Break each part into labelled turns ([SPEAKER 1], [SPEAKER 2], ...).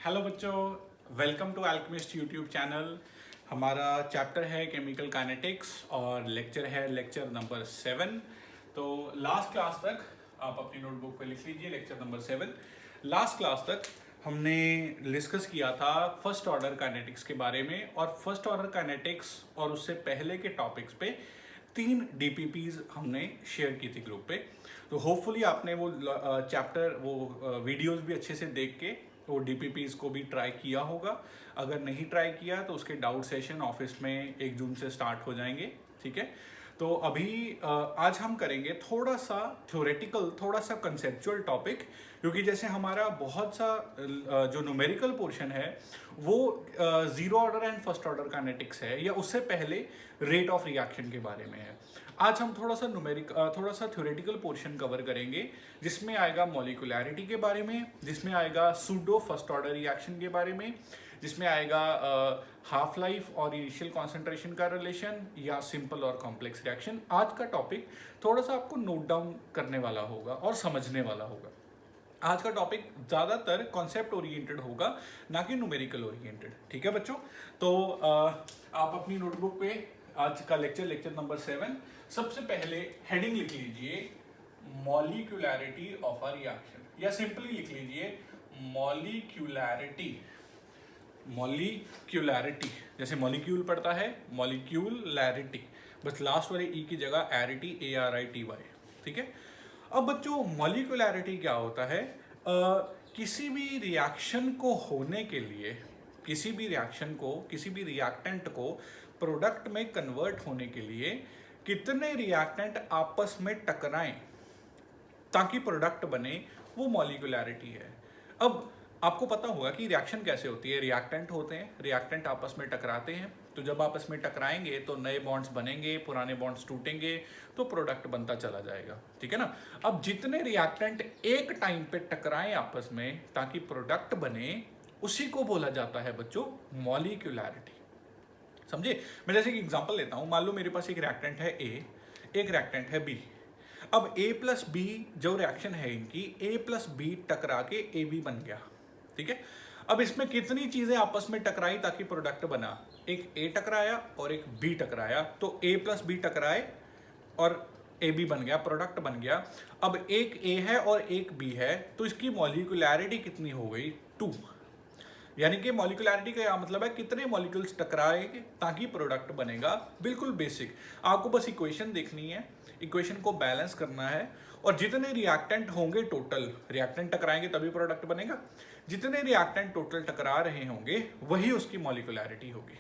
[SPEAKER 1] Hello बच्चों, welcome to Alchemist YouTube channel. हमारा chapter है केमिकल काइनेटिक्स और लेक्चर है लेक्चर नंबर 7। तो लास्ट क्लास तक आप अपनी नोटबुक पे लिख लीजिए लेक्चर नंबर 7। लास्ट क्लास तक हमने डिस्कस किया था फर्स्ट ऑर्डर काइनेटिक्स के बारे में, और फर्स्ट ऑर्डर काइनेटिक्स और उससे पहले के टॉपिक्स पे 3 डीपीपीज हमने शेयर की थी ग्रुप पे। तो होपफुली आपने वो चैप्टर वीडियोस भी अच्छे से देख के वो डीपीपीज को भी ट्राई किया होगा। अगर नहीं ट्राई किया तो उसके डाउट सेशन ऑफिस में 1 जून से स्टार्ट हो जाएंगे। ठीक है, तो अभी आज हम करेंगे थोड़ा सा थ्योरेटिकल, थोड़ा सा कंसेप्चुअल टॉपिक, क्योंकि जैसे हमारा बहुत सा जो न्यूमेरिकल पोर्शन है वो zero order and first order kinetics है, या उससे पहले रेट ऑफ रिएक्शन के बारे में है। आज हम थोड़ा सा थ्योरेटिकल पोर्शन कवर करेंगे, जिसमें आएगा मॉलिक्यूलैरिटी के बारे में, जिसमें आएगा सूडो फर्स्ट ऑर्डर रिएक्शन के बारे में, जिसमें आएगा हाफ लाइफ और इनिशियल कॉन्सेंट्रेशन का रिलेशन, या सिंपल और कॉम्प्लेक्स रिएक्शन। आज का टॉपिक थोड़ा सा आपको नोट डाउन करने वाला होगा और समझने वाला होगा। आज का टॉपिक ज़्यादातर कॉन्सेप्ट ओरिएंटेड होगा, ना कि न्यूमेरिकल ओरिएंटेड। ठीक है बच्चों, तो आप अपनी नोटबुक पे आज का लेक्चर नंबर 7, सबसे पहले हेडिंग लिख लीजिए मॉलिक्यूलैरिटी ऑफ अ रिएक्शन, या सिंपली लिख लीजिए मॉलिक्यूलैरिटी। जैसे मॉलिक्यूल पढ़ता है, मॉलिक्यूलैरिटी, बस लास्ट वाले ई की जगह एरिटी, ARITY। ठीक है, अब बच्चों मॉलिक्यूलैरिटी क्या होता है? किसी भी रिएक्शन को होने के लिए, किसी भी रिएक्टेंट को प्रोडक्ट में कन्वर्ट होने के लिए कितने रिएक्टेंट आपस में टकराएं ताकि प्रोडक्ट बने, वो मॉलिक्यूलैरिटी है। अब आपको पता होगा कि रिएक्शन कैसे होती है। रिएक्टेंट होते हैं, रिएक्टेंट आपस में टकराते हैं, तो जब आपस में टकराएंगे तो नए बॉन्ड्स बनेंगे, पुराने बॉन्ड्स टूटेंगे, तो प्रोडक्ट बनता चला जाएगा। ठीक है ना। अब जितने रिएक्टेंट एक टाइम पे टकराएं आपस में ताकि प्रोडक्ट बने, उसी को बोला जाता है बच्चों मॉलिक्यूलैरिटी। समझे? मैं जैसे कि एग्जांपल लेता हूं, मान लो मेरे पास एक रिएक्टेंट है A, एक रिएक्टेंट है B। अब A प्लस B जो रिएक्शन है इनकी, A प्लस B टकरा के AB बन गया। ठीक है, अब इसमें कितनी चीजें आपस में टकराई ताकि प्रोडक्ट बना? एक A टकराया और एक B टकराया, तो A प्लस B टकराए और AB बन गया, प्रोडक्ट बन गया। अब एक A है और एक B है, तो इसकी मॉलिक्यूलैरिटी कितनी हो गई? 2। यानी कि मॉलिक्यूलैरिटी का क्या मतलब है? कितने मॉलिक्यूल्स टकराएंगे ताकि प्रोडक्ट बनेगा। बिल्कुल बेसिक, आपको बस इक्वेशन देखनी है, इक्वेशन को बैलेंस करना है, और जितने रिएक्टेंट होंगे टोटल, रिएक्टेंट टकराएंगे तभी प्रोडक्ट बनेगा, जितने रिएक्टेंट टोटल टकरा रहे होंगे वही उसकी मॉलिक्यूलैरिटी होगी।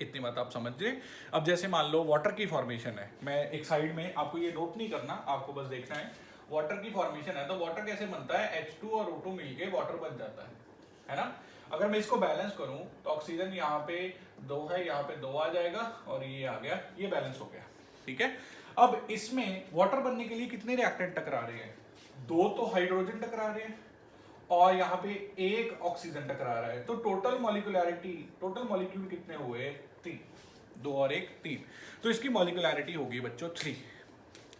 [SPEAKER 1] इतनी बात आप समझ रहे। अब जैसे मान लो वाटर की फॉर्मेशन है, मैं एक साइड में, आपको ये नोट नहीं करना, आपको बस देखना है वाटर की फॉर्मेशन है, तो वाटर कैसे बनता है? H2 और O2 मिलके वाटर बन जाता है ना। अगर मैं इसको बैलेंस करूं तो ऑक्सीजन यहाँ पे 2 है, यहाँ पे 2 आ जाएगा, और ये आ गया, ये बैलेंस हो गया। ठीक है, अब इसमें वाटर बनने के लिए कितने रिएक्टेंट टकरा रहे हैं? 2 तो हाइड्रोजन टकरा रहे हैं और यहाँ पे 1 ऑक्सीजन टकरा रहा है, तो टोटल मॉलिक्यूल कितने हुए? 3। 2 और 1 3, तो इसकी मॉलिक्यूलैरिटी होगी बच्चों 3।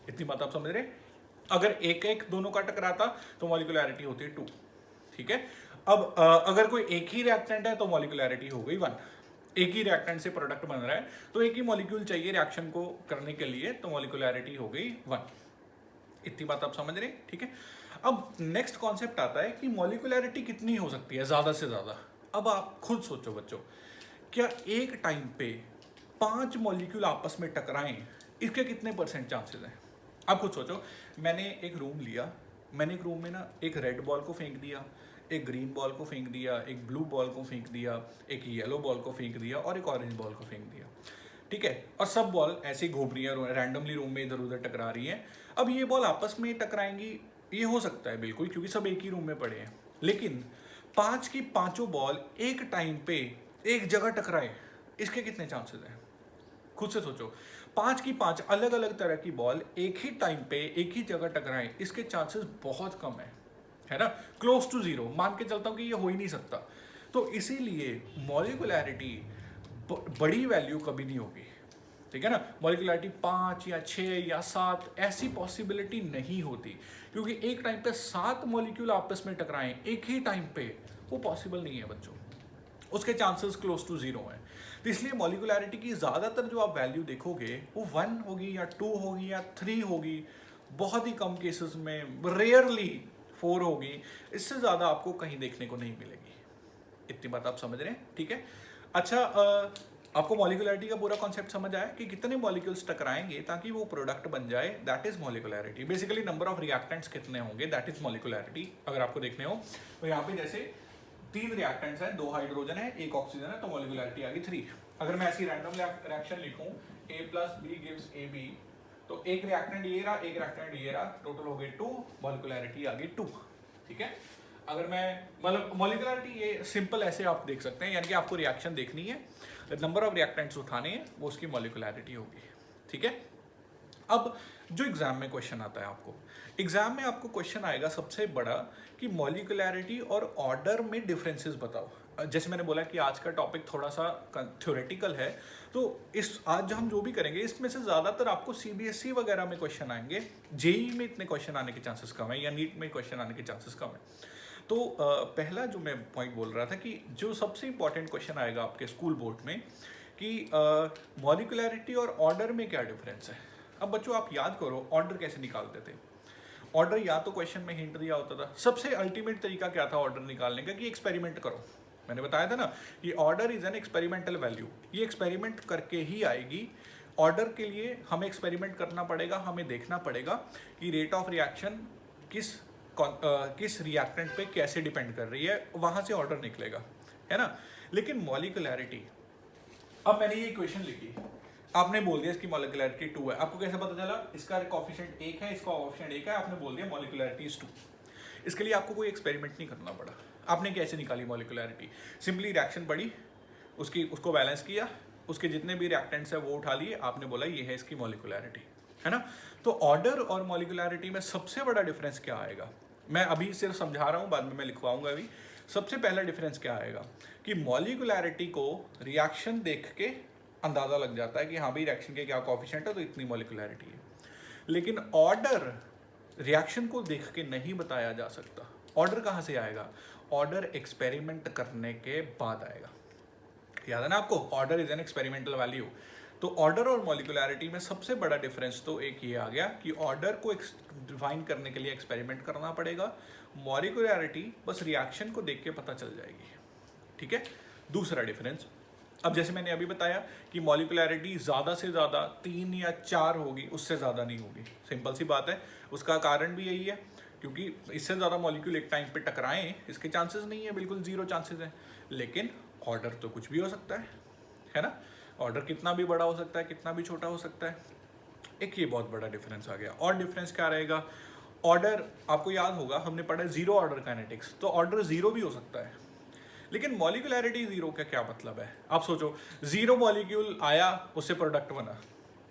[SPEAKER 1] इतनी बात आप समझ रहे? अगर एक दोनों का टकराता तो मॉलिक्यूलैरिटी होती है 2। ठीक है, अब अगर कोई एक ही रिएक्टेंट है तो मॉलिक्यूलैरिटी हो गई 1। एक ही रिएक्टेंट से प्रोडक्ट बन रहा है, तो एक ही मॉलिक्यूल चाहिए रिएक्शन को करने के लिए, तो मॉलिक्यूलैरिटी हो गई 1। इतनी बात आप समझ रहे? ठीक है, अब नेक्स्ट कॉन्सेप्ट आता है कि मॉलिक्यूलैरिटी कितनी हो सकती है ज्यादा से ज्यादा। अब आप खुद सोचो बच्चों, क्या एक टाइम पे 5 मॉलिक्यूल आपस में टकराएं, इसके कितने % चांसेस हैं? आप खुद सोचो। मैंने एक रूम लिया, मैंने एक रूम में ना एक रेड बॉल को फेंक दिया, एक ग्रीन बॉल को फेंक दिया, एक ब्लू बॉल को फेंक दिया, एक येलो बॉल को फेंक दिया और एक ऑरेंज बॉल को फेंक दिया। ठीक है, और सब बॉल ऐसे ही घूम रही है, रैंडमली रूम में इधर उधर टकरा रही है। अब ये बॉल आपस में टकराएंगी, ये हो सकता है बिल्कुल, क्योंकि सब एक ही रूम में पड़े हैं। लेकिन 5 की 5 बॉल एक टाइम पे एक जगह टकराए, इसके कितने चांसेस हैं? खुद से सोचो। 5 की 5 अलग अलग तरह की बॉल एक ही टाइम पे एक ही जगह टकराएं, इसके चांसेस बहुत कम है ना, क्लोज टू 0। मान के चलता हूं कि ये हो ही नहीं सकता। तो इसीलिए मॉलिक्यूलैरिटी बड़ी वैल्यू कभी नहीं होगी। ठीक है ना, मॉलिक्यूलैरिटी 5 या 6 या 7 ऐसी पॉसिबिलिटी नहीं होती, क्योंकि एक टाइम पे 7 मॉलिक्यूल आपस में टकराएं एक ही टाइम पे, वो पॉसिबल नहीं है बच्चों, उसके चांसेस क्लोज टू जीरो हैं। तो इसलिए मॉलिकुलैरिटी की ज़्यादातर जो आप वैल्यू देखोगे वो 1 होगी या 2 होगी या 3 होगी, बहुत ही कम केसेस में, रेयरली 4 होगी, इससे ज़्यादा आपको कहीं देखने को नहीं मिलेगी। इतनी बात आप समझ रहे हैं, ठीक है। अच्छा, आपको मॉलिकुलैरिटी का पूरा कॉन्सेप्ट समझ आया कि कितने मॉलिक्यूल्स टकराएंगे ताकि वो प्रोडक्ट बन जाए, that is molecularity. Basically number of reactants कितने होंगे, दैट इज मॉलिकुलैरिटी। अगर आपको देखने हो तो यहाँ पे जैसे 3 रिएक्टेंट्स हैं, 2 हाइड्रोजन है, 1 ऑक्सीजन है, तो मॉलिकुलैरिटी आ गई 3। अगर मैं ऐसी रैंडम रिएक्शन लिखूं A+B गिव्स AB, तो एक रिएक्टेंट ये रहा, एक रिएक्टेंट ये रहा, टोटल हो गए 2, मॉलिकुलैरिटी आ गई 2, ठीक है। अगर मैं मतलब मॉलिकुलैरिटी ये सिंपल ऐसे आप देख सकते हैं, यानी कि आपको रिएक्शन देखनी है, नंबर ऑफ रिएक्टेंट्स उठाने हैं, वो उसकी मॉलिकुलैरिटी होगी, ठीक है। अब जो एग्जाम में क्वेश्चन आता है, आपको एग्जाम में आपको क्वेश्चन आएगा सबसे बड़ा कि मॉलिकुलैरिटी और ऑर्डर में डिफरेंसेस बताओ। जैसे मैंने बोला कि आज का टॉपिक थोड़ा सा थ्योरेटिकल है, तो इस आज हम जो भी करेंगे इसमें से ज़्यादातर आपको CBSE वगैरह में क्वेश्चन आएंगे, जेई में इतने क्वेश्चन आने के चांसेस कम है, या नीट में क्वेश्चन आने के चांसेस कम है। तो पहला जो मैं पॉइंट बोल रहा था कि जो सबसे इंपॉर्टेंट क्वेश्चन आएगा आपके स्कूल बोर्ड में कि मॉलिकुलैरिटी और ऑर्डर में क्या डिफरेंस है। अब बच्चों आप याद करो ऑर्डर कैसे निकालते थे। ऑर्डर या तो क्वेश्चन में हिंट दिया होता था, सबसे अल्टीमेट तरीका क्या था ऑर्डर निकालने का कि एक्सपेरिमेंट करो। मैंने बताया था ना कि order is an experimental value, ये एक्सपेरिमेंट करके ही आएगी। ऑर्डर के लिए हमें एक्सपेरिमेंट करना पड़ेगा, हमें देखना पड़ेगा कि रेट ऑफ रिएक्शन किस रिएक्टेंट पे कैसे डिपेंड कर रही है, वहां से ऑर्डर निकलेगा, है ना। लेकिन मॉलिकुलैरिटी, अब मैंने ये इक्वेशन लिखी, आपने बोल दिया इसकी मॉलिकुलैरिटी 2 है, आपको कैसे पता चला, इसका कोएफिशिएंट 1 है, इसका कोएफिशिएंट 1 है, आपने बोल दिया मॉलिकुलैरिटी इज 2। इसके लिए आपको कोई एक्सपेरिमेंट नहीं करना पड़ा। आपने कैसे निकाली मॉलिकुलैरिटी, सिंपली रिएक्शन पड़ी, उसको बैलेंस किया, उसके जितने भी रिएक्टेंट्स है वो उठा लिए, आपने बोला ये है इसकी मॉलिकुलैरिटी, है ना। तो ऑर्डर और मॉलिकुलैरिटी में सबसे बड़ा डिफरेंस क्या आएगा, मैं अभी सिर्फ समझा रहा हूँ, बाद में मैं लिखवाऊंगा अभी। सबसे पहला डिफरेंस क्या आएगा कि मॉलिकुलैरिटी को रिएक्शन देख के अंदाज़ा लग जाता है कि हाँ भाई रिएक्शन के क्या कोएफिशिएंट है, तो इतनी मॉलिकुलैरिटी है। लेकिन ऑर्डर रिएक्शन को देख के नहीं बताया जा सकता। ऑर्डर कहाँ से आएगा, ऑर्डर एक्सपेरिमेंट करने के बाद आएगा। याद है ना आपको, order is an experimental value. तो ऑर्डर और मॉलिकुलैरिटी में सबसे बड़ा डिफरेंस तो एक ये आ गया कि ऑर्डर को डिफाइन करने के लिए एक्सपेरिमेंट करना पड़ेगा, मॉलिकुलैरिटी बस रिएक्शन को देख के पता चल जाएगी, ठीक है। दूसरा डिफरेंस, अब जैसे मैंने अभी बताया कि मॉलिकुलैरिटी ज़्यादा से ज़्यादा 3 या 4 होगी, उससे ज़्यादा नहीं होगी। सिंपल सी बात है, उसका कारण भी यही है क्योंकि इससे ज़्यादा मॉलिक्यूल एक टाइम पे टकराएं इसके चांसेस नहीं है, बिल्कुल जीरो चांसेस हैं। लेकिन ऑर्डर तो कुछ भी हो सकता है ना। ऑर्डर कितना भी बड़ा हो सकता है, कितना भी छोटा हो सकता है। एक ये बहुत बड़ा डिफरेंस आ गया। और डिफरेंस क्या रहेगा, ऑर्डर आपको याद होगा हमने पढ़ा जीरो ऑर्डर काइनेटिक्स, तो ऑर्डर जीरो भी हो सकता है। लेकिन मॉलिकुलैरिटी जीरो का क्या मतलब है, आप सोचो, जीरो मॉलिक्यूल आया उससे प्रोडक्ट बना,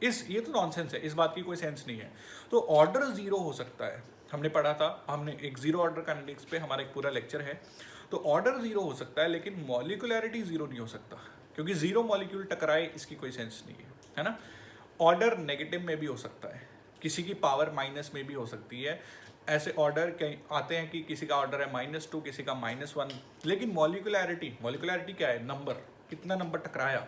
[SPEAKER 1] ये तो नॉनसेंस है, इस बात की कोई सेंस नहीं है। तो ऑर्डर जीरो हो सकता है, हमने पढ़ा था, हमने एक जीरो ऑर्डर काइनेटिक्स पे हमारा एक पूरा लेक्चर है। तो ऑर्डर जीरो हो सकता है लेकिन मॉलिकुलैरिटी जीरो नहीं हो सकता, क्योंकि जीरो मॉलिक्यूल टकराए इसकी कोई सेंस नहीं है ना। ऑर्डर नेगेटिव में भी हो सकता है, किसी की पावर माइनस में भी हो सकती है। ऐसे ऑर्डर कई आते हैं कि किसी का ऑर्डर है -2, किसी का -1। लेकिन मॉलिकुलैरिटी क्या है, नंबर, कितना नंबर टकराया।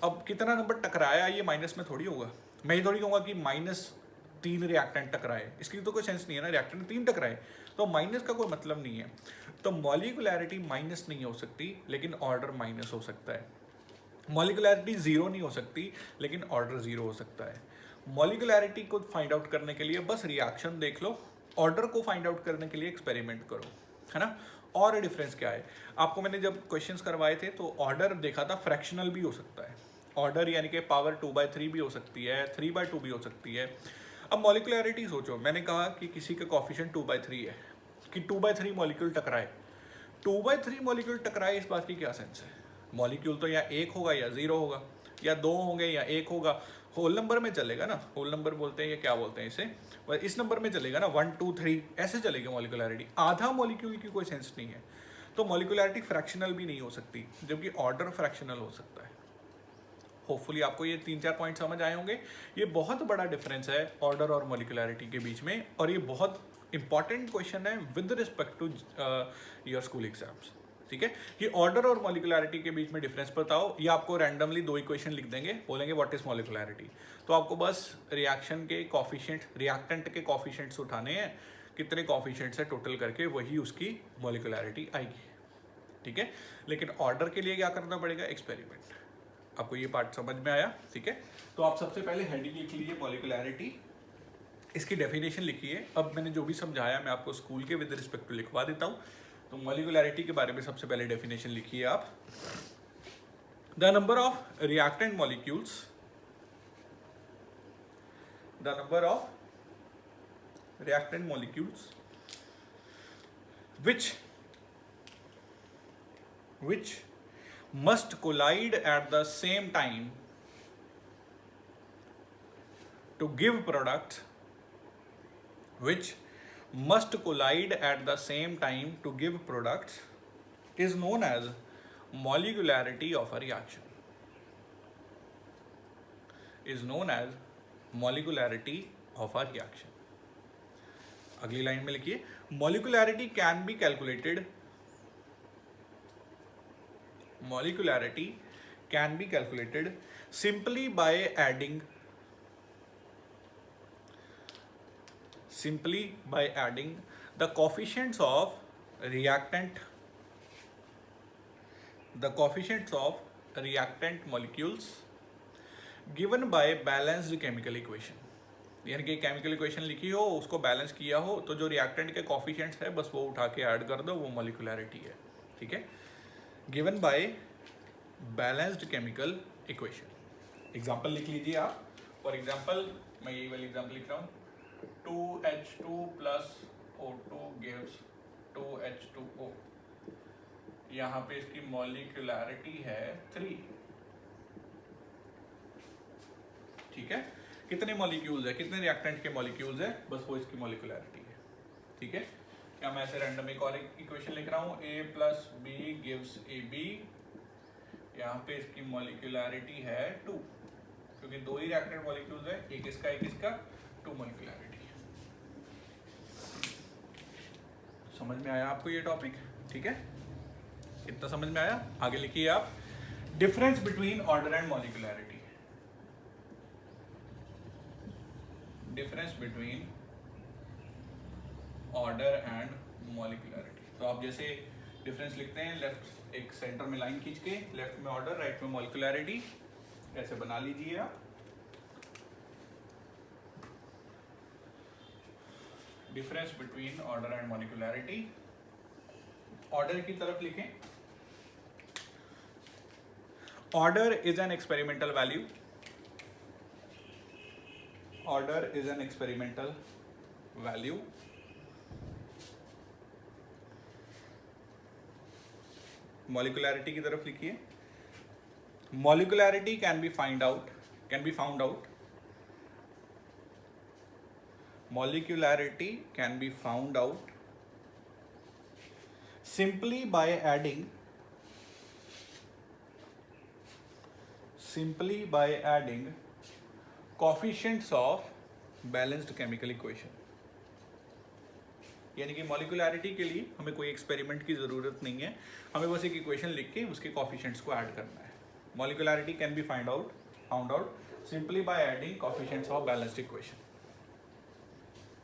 [SPEAKER 1] अब कितना नंबर टकराया ये माइनस में थोड़ी होगा, मैं ये थोड़ी कहूँगा कि -3 रिएक्टेंट टकराए, इसकी तो कोई सेंस नहीं है ना, रिएक्टेंट 3 टकराए तो माइनस का कोई मतलब नहीं है। तो मॉलिकुलैरिटी माइनस नहीं हो सकती लेकिन ऑर्डर माइनस हो सकता है। मॉलिकुलैरिटी जीरो नहीं हो सकती लेकिन ऑर्डर जीरो हो सकता है। मॉलिकुलैरिटी को फाइंड आउट करने के लिए बस रिएक्शन देख लो, ऑर्डर को फाइंड आउट करने के लिए एक्सपेरिमेंट करो, है ना। और डिफरेंस क्या है, आपको मैंने जब क्वेश्चंस करवाए थे तो ऑर्डर देखा था, फ्रैक्शनल भी हो सकता है ऑर्डर, यानी कि पावर 2/3 भी हो सकती है, 3/2 भी हो सकती है। अब मॉलिकुलैरिटी सोचो, मैंने कहा कि किसी का कोएफिशिएंट 2/3 है, कि 2/3 मॉलिक्यूल टकराए, 2/3 मॉलिक्यूल टकराए, इस बात की क्या सेंस है। मॉलिक्यूल तो या 1 होगा या 0 होगा, या 2 होंगे या 1 होगा, होल नंबर में चलेगा ना, होल नंबर बोलते हैं या क्या बोलते हैं इसे, इस नंबर में चलेगा ना, 1 2 3 ऐसे चलेगी मॉलिकुलैरिटी। आधा मॉलिक्यूल की कोई सेंस नहीं है। तो मॉलिकुलैरिटी फ्रैक्शनल भी नहीं हो सकती, जबकि ऑर्डर फ्रैक्शनल हो सकता है। होपफुली आपको ये 3-4 पॉइंट समझ आए होंगे। ये बहुत बड़ा डिफरेंस है ऑर्डर और मॉलिकुलैरिटी के बीच में, और ये बहुत इंपॉर्टेंट क्वेश्चन है with respect to your school exams. ठीक है, कि ऑर्डर और मॉलिकुलैरिटी के बीच में डिफरेंस बताओ, या आपको रैंडमली दो इक्वेशन लिख देंगे, बोलेंगे व्हाट इज मॉलिकुलैरिटी। तो आपको बस रिएक्शन के कॉफिशिएंट, रिएक्टेंट के कॉफिशिएंट्स उठाने हैं, कितने कॉफिशिएंट्स है टोटल करके वही उसकी मॉलिकुलैरिटी आएगी। ठीक है, लेकिन ऑर्डर के लिए क्या करना पड़ेगा, एक्सपेरिमेंट। आपको ये पार्ट समझ में आया? ठीक है, तो आप सबसे पहले हेडिंग लिख लीजिए मॉलिकुलैरिटी, इसकी डेफिनेशन लिखिए। अब मैंने जो भी समझाया मैं आपको स्कूल के विद रिस्पेक्ट टू लिखवा देता हूँ। तो मॉलिकुलैरिटी के बारे में सबसे पहले डेफिनेशन लिखिए आप, the number of reactant molecules, the number of reactant molecules which must collide at the same time to give products, which must collide at the same time to give products is known as molecularity of a reaction, is known as molecularity of a reaction। अगली line में लिखिए, molecularity can be calculated, molecularity can be calculated simply by adding, simply by adding the coefficients of reactant, the coefficients of reactant molecules given by balanced chemical equation. यानी कि chemical equation लिखी हो, उसको balance किया हो, तो जो reactant के कॉफिशिएंट्स है बस वो उठा के ऐड कर दो, वो मॉलिकुलैरिटी है। ठीक है, given by balanced chemical equation. Example लिख लीजिए आप। फॉर एग्जांपल मैं यही वाली एग्जांपल लिख रहा हूँ, 2H2 plus O2 gives 2H2O। यहाँ पे इसकी मॉलिकुलैरिटी है 3। ठीक है, कितने मॉलिक्यूल्स है, कितने रिएक्टेंट के मॉलिक्यूल्स है, बस वो इसकी मॉलिकुलैरिटी है। ठीक है, क्या मैं ऐसे रैंडम एक और इक्वेशन लिख रहा हूँ, A plus b gives AB, यहाँ पे इसकी मॉलिकुलैरिटी है 2, क्योंकि दो ही रिएक्टेंट मॉलिक्यूल्स है, एक इसका 2 मॉलिकुलैरिटी है। समझ में आया आपको ये टॉपिक? ठीक है, इतना समझ में आया? आगे लिखिए आप, difference between order and molecularity, difference between order and molecularity. तो आप जैसे डिफरेंस लिखते हैं, लेफ्ट एक सेंटर में लाइन खींच के, लेफ्ट में ऑर्डर, राइट में मॉलिकुलैरिटी, ऐसे बना लीजिए आप। Difference between order and molecularity, order की तरफ लिखें, order is an experimental value, order is an experimental value, molecularity की तरफ लिखिए, molecularity can be found out, molecularity can be found out simply by adding coefficients of balanced chemical equation। यानी कि मॉलिकुलैरिटी के लिए हमें कोई एक्सपेरिमेंट की ज़रूरत नहीं है, हमें बस एक इक्वेशन लिख के उसके कोफिशिएंट्स को ऐड करना है। Molecularity can be found out simply by adding coefficients of balanced equation.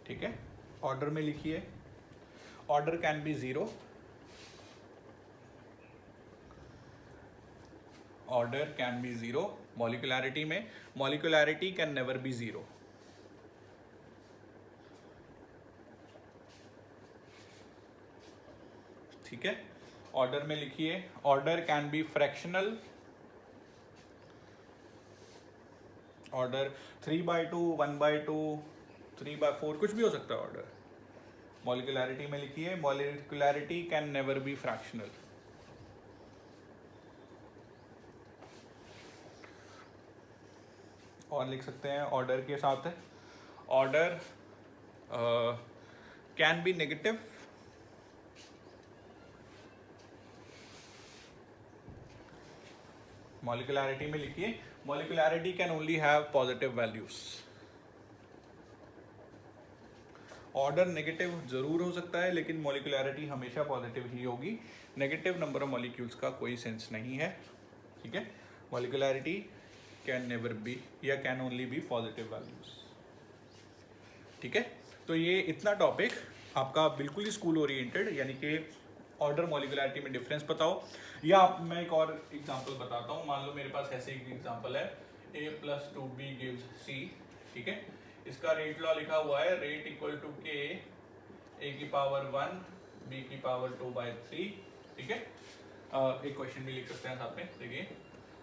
[SPEAKER 1] ठीक है, ऑर्डर में लिखिए, order can be 0, order can be 0। Molecularity में मॉलिकुलैरिटी कैन नेवर बी 0। ठीक है, ऑर्डर में लिखिए, order can B fractional, order 3/2, 1/2, 3/4, कुछ भी हो सकता है ऑर्डर। मॉलिकुलैरिटी में लिखिए, molecularity can never be fractional. और लिख सकते हैं ऑर्डर के साथ, order can be negative, molecularity में लिखिए, molecularity can only have positive values, order negative जरूर हो सकता है, लेकिन मॉलिक्यूलैरिटी हमेशा पॉजिटिव ही होगी। नेगेटिव नंबर ऑफ मॉलिक्यूल्स का कोई सेंस नहीं है, ठीक है। मॉलिक्यूलैरिटी कैन नेवर बी या can only be positive values, ठीक है। तो ये इतना टॉपिक आपका बिल्कुल ही स्कूल ओरिएंटेड, यानी कि ऑर्डर मॉलिक्यूलैरिटी में डिफरेंस बताओ। या मैं एक और एग्जांपल बताता हूँ। मान लो मेरे पास ऐसे एक एग्जांपल है, a + 2b gives c, ठीक है। इसका रेट लॉ लिखा हुआ है, rate equal to k a⁻1 b⁻2/3, ठीक है। एक क्वेश्चन भी लिख सकते हैं साथ में, देखिए।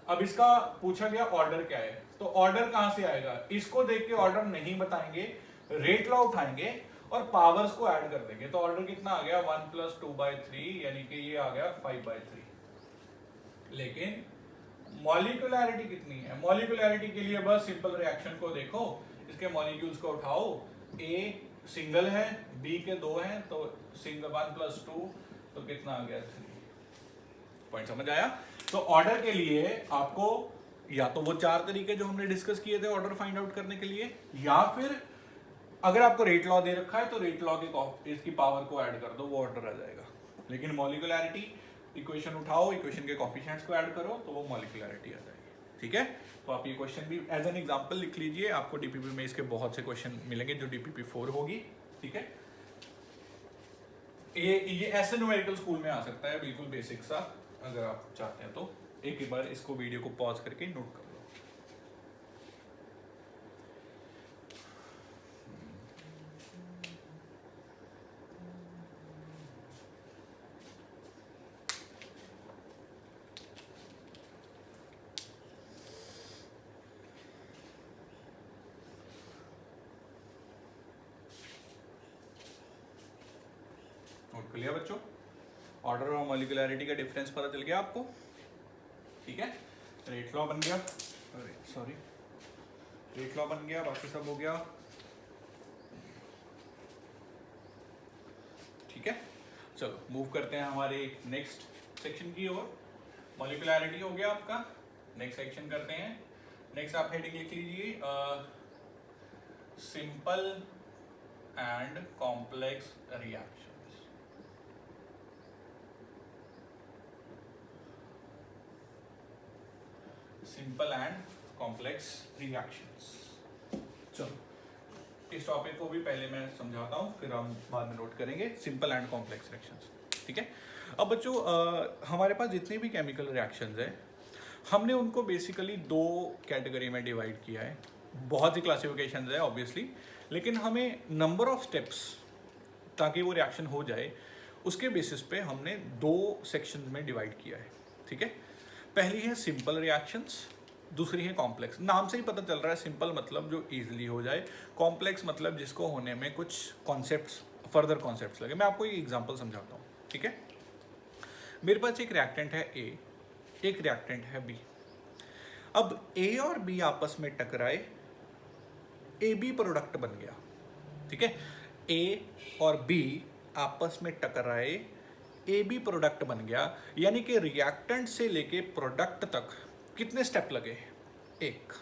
[SPEAKER 1] अब इसका पूछा गया ऑर्डर क्या है, तो ऑर्डर कहां से आएगा, इसको देख के ऑर्डर नहीं बताएंगे, रेट लॉ उठाएंगे और पावर्स को ऐड कर देंगे। तो ऑर्डर कितना आ गया, 1 + 2/3, यानी कि ये आ गया 5/3। लेकिन मॉलिक्यूलैरिटी कितनी है, मॉलिक्यूलैरिटी के लिए बस सिंपल रिएक्शन को देखो, इसके मॉलिक्यूल्स को उठाओ, A सिंगल है, B के 2 हैं, तो सिंगल 1 + 2, तो कितना आ गया 3। पॉइंट समझ आया। तो ऑर्डर के लिए आपको या तो वो 4 तरीके जो हमने डिस्कस किए थे ऑर्डर फाइंड आउट करने के लिए, या फिर अगर आपको रेट लॉ दे रखा है तो रेट लॉ के इसकी पावर को ऐड कर दो, वो ऑर्डर आ जाएगा। लेकिन मॉलिक्यूलैरिटी इक्वेशन उठाओ, इक्वेशन के कोफिशिएंट्स को ऐड करो, तो वो मॉलिक्यूलैरिटी आ जाएगी, ठीक है। तो आप ये क्वेश्चन भी एज एन एग्जांपल लिख लीजिए, आपको डीपीपी में इसके बहुत से क्वेश्चन मिलेंगे जो डीपीपी 4 होगी, ठीक है। ये ऐसे न्यूमेरिकल स्कूल में आ सकता है, बिल्कुल बेसिक सा। अगर आप चाहते हैं तो एक बार इसको वीडियो को पॉज करके नोट कर लो। नोट कर लिया बच्चों, ऑर्डर और मॉलिक्यूलैरिटी का डिफरेंस पता चल गया आपको, ठीक है। रेट लॉ बन गया, अरे सॉरी, रेट लॉ बन गया, बाकी सब हो गया, ठीक है। चलो मूव करते हैं हमारे नेक्स्ट सेक्शन की ओर। मॉलिक्यूलैरिटी हो गया आपका, नेक्स्ट सेक्शन करते हैं। नेक्स्ट आप हेडिंग लिख लीजिए, simple and complex reactions. Simple and complex reactions. चलो इस टॉपिक को भी पहले मैं समझाता हूँ, फिर हम बाद में नोट करेंगे सिंपल एंड कॉम्प्लेक्स रिएक्शंस, ठीक है। अब बच्चों हमारे पास जितने भी केमिकल रिएक्शंस हैं, हमने उनको बेसिकली 2 कैटेगरी में डिवाइड किया है। बहुत सी क्लासिफिकेशंस है ऑब्वियसली, लेकिन हमें नंबर ऑफ स्टेप्स ताकि वो रिएक्शन हो जाए उसके बेसिस पे हमने 2 सेक्शन में डिवाइड किया है, ठीक है। पहली है सिंपल रिएक्शंस, दूसरी है कॉम्प्लेक्स। नाम से ही पता चल रहा है, सिंपल मतलब जो इजीली हो जाए, कॉम्प्लेक्स मतलब जिसको होने में कुछ कॉन्सेप्ट्स, फर्दर कॉन्सेप्ट्स लगे। मैं आपको एक एग्जांपल समझाता हूँ, ठीक है। मेरे पास एक रिएक्टेंट है A, एक रिएक्टेंट है B। अब A और B आपस में टकराए, AB प्रोडक्ट बन गया, ठीक है। A और B आपस में टकराए, AB प्रोडक्ट बन गया, यानी कि रिएक्टेंट से लेके प्रोडक्ट तक कितने स्टेप लगे, 1,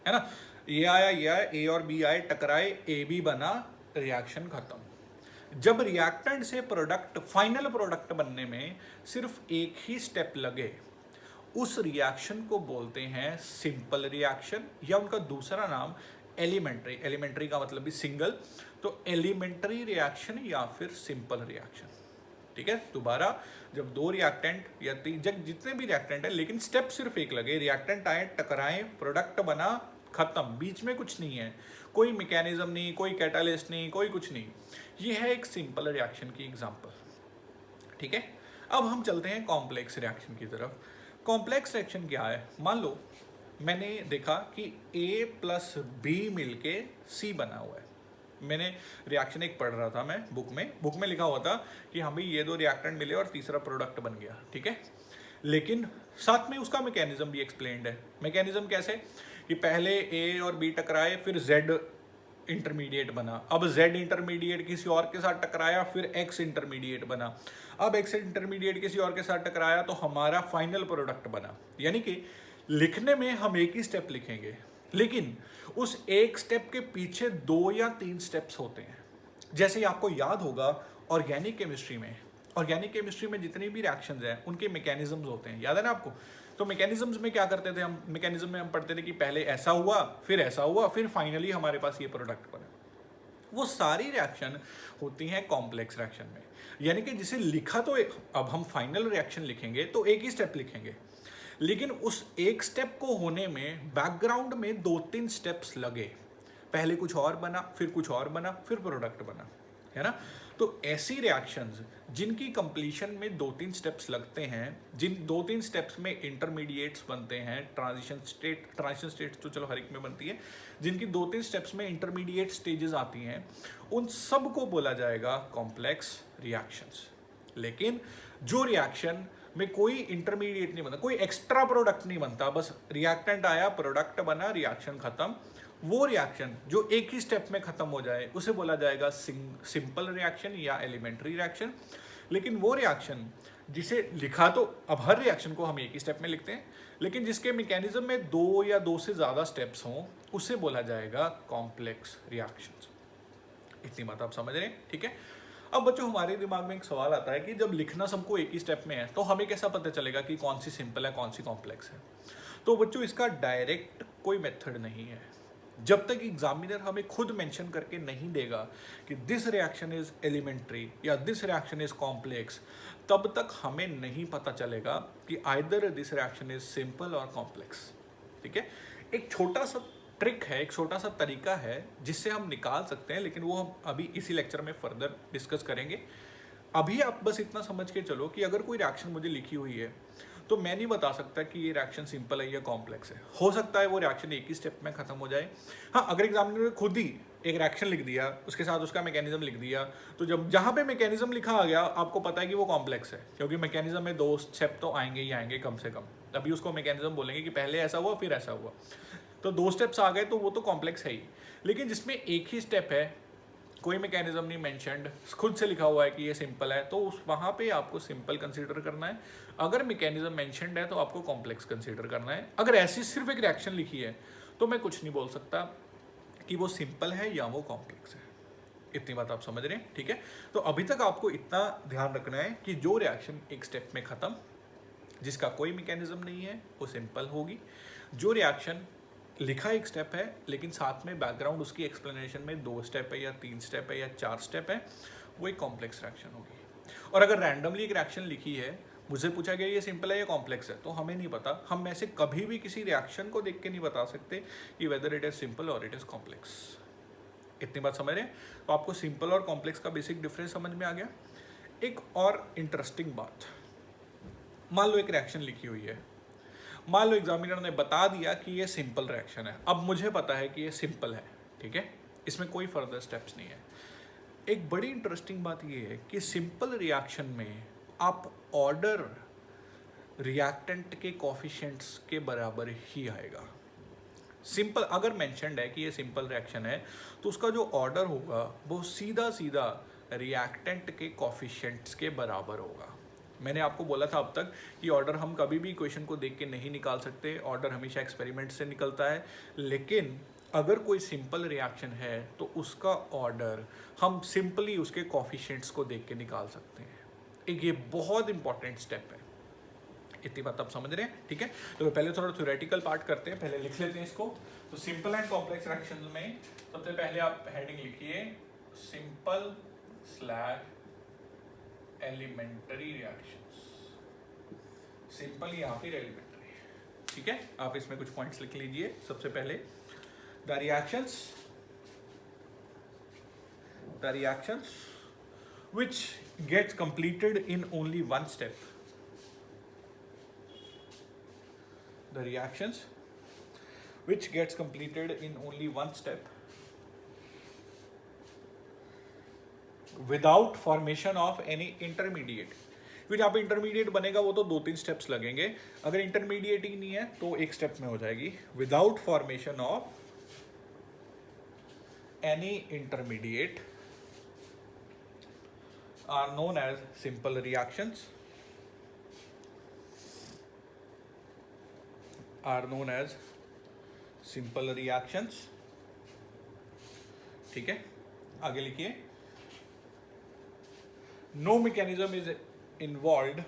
[SPEAKER 1] है ना। ये आया, ये आया, A और B आए, टकराए, AB बना, रिएक्शन खत्म। जब रिएक्टेंट से प्रोडक्ट, फाइनल प्रोडक्ट बनने में सिर्फ एक ही स्टेप लगे, उस रिएक्शन को बोलते हैं सिंपल रिएक्शन, या उनका दूसरा नाम एलिमेंट्री। एलिमेंट्री का मतलब भी सिंगल, तो एलिमेंट्री रिएक्शन या फिर सिंपल रिएक्शन, ठीक है। दोबारा, जब 2 रिएक्टेंट या 3, जितने भी रिएक्टेंट है लेकिन स्टेप सिर्फ एक लगे, रिएक्टेंट आए, टकराए, प्रोडक्ट बना, खत्म, बीच में कुछ नहीं है, कोई मैकेनिज्म नहीं, कोई कैटालिस्ट नहीं, कोई कुछ नहीं, ये है एक सिंपल रिएक्शन की एग्जांपल, ठीक है। अब हम चलते हैं कॉम्प्लेक्स रिएक्शन की तरफ। कॉम्प्लेक्स रिएक्शन क्या है, मान लो मैंने देखा कि A + B मिलके C बना हुआ है। मैंने रिएक्शन एक पढ़ रहा था मैं बुक में लिखा हुआ था कि हमें ये 2 रिएक्टेंट मिले और तीसरा प्रोडक्ट बन गया, ठीक है। लेकिन साथ में उसका मैकेनिज्म भी एक्सप्लेन्ड है। मैकेनिज्म कैसे कि पहले A और B टकराए, फिर Z इंटरमीडिएट बना, अब Z इंटरमीडिएट किसी और के साथ टकराया, फिर X इंटरमीडिएट बना, अब X इंटरमीडिएट किसी और के साथ टकराया, तो हमारा फाइनल प्रोडक्ट बना। यानी कि लिखने में हम एक ही स्टेप लिखेंगे, लेकिन उस एक स्टेप के पीछे 2 या 3 स्टेप्स होते हैं। जैसे ही आपको याद होगा ऑर्गेनिक केमिस्ट्री में जितनी भी रिएक्शंस हैं उनके मैकेनिज्म्स होते हैं, याद है ना आपको? तो मैकेनिज्म्स में क्या करते थे हम? मैकेनिज्म में हम पढ़ते थे कि पहले ऐसा हुआ, फिर फाइनली हमारे पास ये प्रोडक्ट बना। वो सारी रिएक्शन होती हैं कॉम्प्लेक्स रिएक्शन में, यानी कि जिसे लिखा तो अब हम फाइनल रिएक्शन लिखेंगे तो एक ही स्टेप लिखेंगे, लेकिन उस एक स्टेप को होने में बैकग्राउंड में 2-3 स्टेप्स लगे। पहले कुछ और बना, फिर कुछ और बना, फिर प्रोडक्ट बना, है ना? तो ऐसी रिएक्शंस जिनकी कंप्लीशन में 2-3 स्टेप्स लगते हैं, जिन 2-3 स्टेप्स में इंटरमीडिएट्स बनते हैं, ट्रांजिशन स्टेट तो चलो हर एक में बनती है, जिनकी 2-3 स्टेप्स में इंटरमीडिएट स्टेजेस आती हैं, उन सब को बोला जाएगा कॉम्प्लेक्स रिएक्शंस। लेकिन जो रिएक्शन में कोई इंटरमीडिएट नहीं बनता, कोई एक्स्ट्रा प्रोडक्ट नहीं बनता, बस रिएक्टेंट आया, प्रोडक्ट बना, रिएक्शन खत्म, वो रिएक्शन जो एक ही स्टेप में खत्म हो जाए उसे बोला जाएगा सिंपल रिएक्शन या एलिमेंट्री रिएक्शन। लेकिन वो रिएक्शन जिसे लिखा तो अब हर रिएक्शन को हम एक ही स्टेप में लिखते हैं, लेकिन जिसके मैकेनिज्म में 2 या 2 से ज़्यादा स्टेप्स हों उसे बोला जाएगा कॉम्प्लेक्स रिएक्शंस। इतनी बात आप समझ रहे हैं? ठीक है। अब बच्चों हमारे दिमाग में एक सवाल आता है कि जब लिखना सबको एक ही स्टेप में है तो हमें कैसा पता चलेगा कि कौन सी सिंपल है कौन सी कॉम्प्लेक्स है? तो बच्चों इसका डायरेक्ट कोई मेथड नहीं है। जब तक एग्जामिनर हमें खुद मेंशन करके नहीं देगा कि दिस रिएक्शन इज एलिमेंट्री या दिस रिएक्शन इज कॉम्प्लेक्स, तब तक हमें नहीं पता चलेगा कि either this reaction is simple और कॉम्प्लेक्स। ठीक है। एक छोटा सा ट्रिक है, एक छोटा सा तरीका है जिससे हम निकाल सकते हैं, लेकिन वो हम अभी इसी लेक्चर में फर्दर डिस्कस करेंगे। अभी आप बस इतना समझ के चलो कि अगर कोई रिएक्शन मुझे लिखी हुई है तो मैं नहीं बता सकता कि ये रिएक्शन सिंपल है या कॉम्प्लेक्स है। हो सकता है वो रिएक्शन एक ही स्टेप में खत्म हो जाए। हाँ, अगर एग्जामिनर ने खुद ही एक रिएक्शन लिख दिया, उसके साथ उसका मैकेनिज्म लिख दिया, तो जब जहाँ पे मैकेनिज्म लिखा आ गया आपको पता है कि वो कॉम्प्लेक्स है, क्योंकि मैकेनिज्म में 2 स्टेप तो आएंगे ही आएंगे कम से कम, तभी उसको मैकेनिज्म बोलेंगे कि पहले ऐसा हुआ फिर ऐसा हुआ। तो 2 स्टेप्स आ गए तो वो तो कॉम्प्लेक्स है ही। लेकिन जिसमें एक ही स्टेप है, कोई मैकेनिज्म नहीं मेंशन्ड, खुद से लिखा हुआ है कि ये सिंपल है, तो उस वहाँ पे आपको सिंपल कंसीडर करना है। अगर मैकेनिज्म मेंशन्ड है तो आपको कॉम्प्लेक्स कंसीडर करना है। अगर ऐसी सिर्फ एक रिएक्शन लिखी है तो मैं कुछ नहीं बोल सकता कि वो सिंपल है या वो कॉम्प्लेक्स है। इतनी बात आप समझ रहे हैं? ठीक है। तो अभी तक आपको इतना ध्यान रखना है कि जो रिएक्शन एक स्टेप में खत्म, जिसका कोई मैकेनिज्म नहीं है, वो सिंपल होगी। जो रिएक्शन लिखा एक स्टेप है लेकिन साथ में बैकग्राउंड उसकी एक्सप्लेनेशन में 2 स्टेप है या 3 स्टेप है या 4 स्टेप है, वो एक कॉम्प्लेक्स रिएक्शन होगी। और अगर रैंडमली एक रिएक्शन लिखी है, मुझे पूछा गया ये सिंपल है या कॉम्प्लेक्स है, तो हमें नहीं पता, हम ऐसे कभी भी किसी रिएक्शन को देख के नहीं बता सकते कि वेदर इट इज सिंपल और इट इज कॉम्प्लेक्स। इतनी बात समझ रहे हैं? तो आपको सिंपल और कॉम्प्लेक्स का बेसिक डिफरेंस समझ में आ गया। एक और इंटरेस्टिंग बात, मान लो एक रिएक्शन लिखी हुई है, मान लो एग्जामिनर ने बता दिया कि ये सिंपल रिएक्शन है, अब मुझे पता है कि ये सिंपल है, ठीक है, इसमें कोई फर्दर स्टेप्स नहीं है। एक बड़ी इंटरेस्टिंग बात ये है कि सिंपल रिएक्शन में आप ऑर्डर रिएक्टेंट के कोफिशिएंट्स के बराबर ही आएगा। सिंपल अगर मेंशन्ड है कि ये सिंपल रिएक्शन है तो उसका जो ऑर्डर होगा वो सीधा सीधा रिएक्टेंट के कोफिशिएंट्स के बराबर होगा। मैंने आपको बोला था अब तक कि ऑर्डर हम कभी भी इक्वेशन को देख के नहीं निकाल सकते, ऑर्डर हमेशा एक्सपेरिमेंट से निकलता है। लेकिन अगर कोई सिंपल रिएक्शन है तो उसका ऑर्डर हम सिंपली उसके कोफिशिएंट्स को देख के निकाल सकते हैं। एक ये बहुत इंपॉर्टेंट स्टेप है। इतनी बात आप समझ रहे हैं? ठीक है। तो पहले थोड़ा थ्योरेटिकल पार्ट करते हैं, पहले लिख लेते हैं इसको। तो सिंपल एंड कॉम्प्लेक्स रिएक्शंस में सबसे पहले आप हेडिंग लिखिए simple slash elementary reactions. Simple या फिर एलिमेंट्री, ठीक है। आप इसमें कुछ पॉइंट्स लिख लीजिए। सबसे पहले the reactions which gets completed in only one step. The reactions which gets completed in only one step without formation of any intermediate. फिर यहाँ पे इंटरमीडिएट बनेगा वो तो 2-3 स्टेप्स लगेंगे, अगर इंटरमीडिएट ही नहीं है तो एक स्टेप में हो जाएगी। Without formation of any intermediate are known as simple reactions, ठीक है। आगे लिखिए no mechanism is involved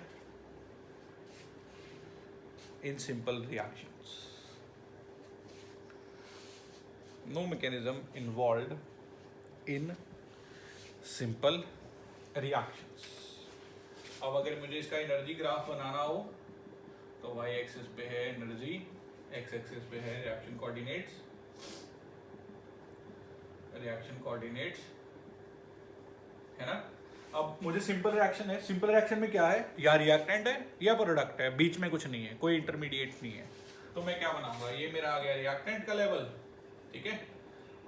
[SPEAKER 1] in simple reactions, no mechanism involved in simple reactions. अब अगर मुझे इसका एनर्जी ग्राफ बनाना हो तो वाई एक्सिस पे है एनर्जी, एक्स एक्सिस पे है रिएक्शन कोऑर्डिनेट्स, है ना। अब मुझे सिंपल रिएक्शन है, सिंपल रिएक्शन में क्या है, या रिएक्टेंट है या प्रोडक्ट है, बीच में कुछ नहीं है, कोई इंटरमीडिएट नहीं है। तो मैं क्या बनाऊंगा, ये मेरा आ गया रिएक्टेंट का लेवल, ठीक है,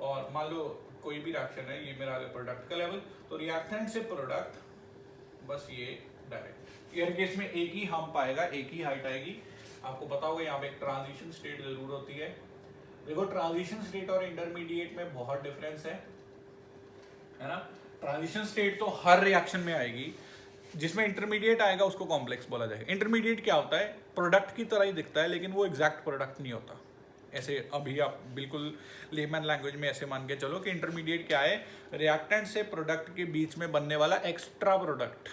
[SPEAKER 1] और मान लो कोई भी रिएक्शन है, ये मेरा आ गया प्रोडक्ट का लेवल। तो रिएक्टेंट से प्रोडक्ट बस ये डायरेक्ट, एयर केस में एक ही हम पाएगा, एक ही हाइट आएगी। आपको पता होगा यहाँ पे एक ट्रांजिशन स्टेट जरूर होती है। देखो ट्रांजिशन स्टेट और इंटरमीडिएट में बहुत डिफरेंस है ना। ट्रांजिशन स्टेट तो हर रिएक्शन में आएगी, जिसमें इंटरमीडिएट आएगा उसको कॉम्प्लेक्स बोला जाएगा। इंटरमीडिएट क्या होता है, प्रोडक्ट की तरह ही दिखता है लेकिन वो एग्जैक्ट प्रोडक्ट नहीं होता। ऐसे अभी आप बिल्कुल लेमन लैंग्वेज में ऐसे मान के चलो कि इंटरमीडिएट क्या है, रिएक्टेंट से प्रोडक्ट के बीच में बनने वाला एक्स्ट्रा प्रोडक्ट,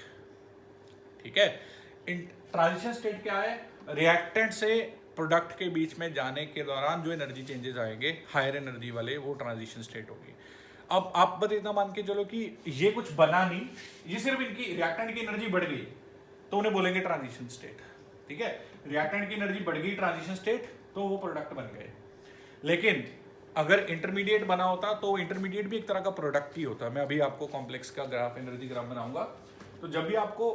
[SPEAKER 1] ठीक है। ट्रांजिशन स्टेट क्या है, रिएक्टेंट से प्रोडक्ट के बीच में जाने के दौरान जो एनर्जी चेंजेस आएंगे हायर एनर्जी वाले, वो ट्रांजिशन स्टेट होगी। अब आप बस इतना मान के चलो कि ये कुछ बना नहीं, ये सिर्फ इनकी रिएक्टेंट की एनर्जी बढ़ गई तो उन्हें बोलेंगे ट्रांजिशन स्टेट, ठीक है। रिएक्टेंट की एनर्जी बढ़ गई ट्रांजिशन स्टेट, तो वो प्रोडक्ट बन गए। लेकिन अगर इंटरमीडिएट बना होता तो इंटरमीडिएट भी एक तरह का प्रोडक्ट ही होता। मैं अभी आपको कॉम्प्लेक्स का ग्राफ, एनर्जी ग्राफ बनाऊंगा, तो जब भी आपको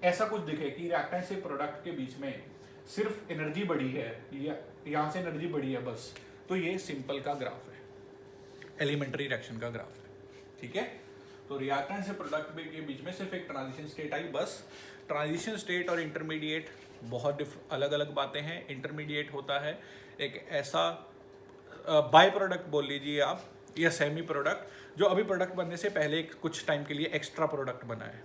[SPEAKER 1] ऐसा कुछ दिखे कि रिएक्टेंट से प्रोडक्ट के बीच में सिर्फ एनर्जी बढ़ी है या यहाँ से एनर्जी बढ़ी है बस, तो ये सिंपल का ग्राफ है, एलिमेंट्री रिएक्शन का ग्राफ है, ठीक है। तो रिएक्टेंट से प्रोडक्ट के बीच में सिर्फ एक ट्रांजिशन स्टेट आई बस। ट्रांजिशन स्टेट और इंटरमीडिएट बहुत अलग अलग बातें हैं। इंटरमीडिएट होता है एक ऐसा बाय प्रोडक्ट बोल लीजिए आप, या सेमी प्रोडक्ट, जो अभी प्रोडक्ट बनने से पहले कुछ टाइम के लिए एक्स्ट्रा प्रोडक्ट बना है,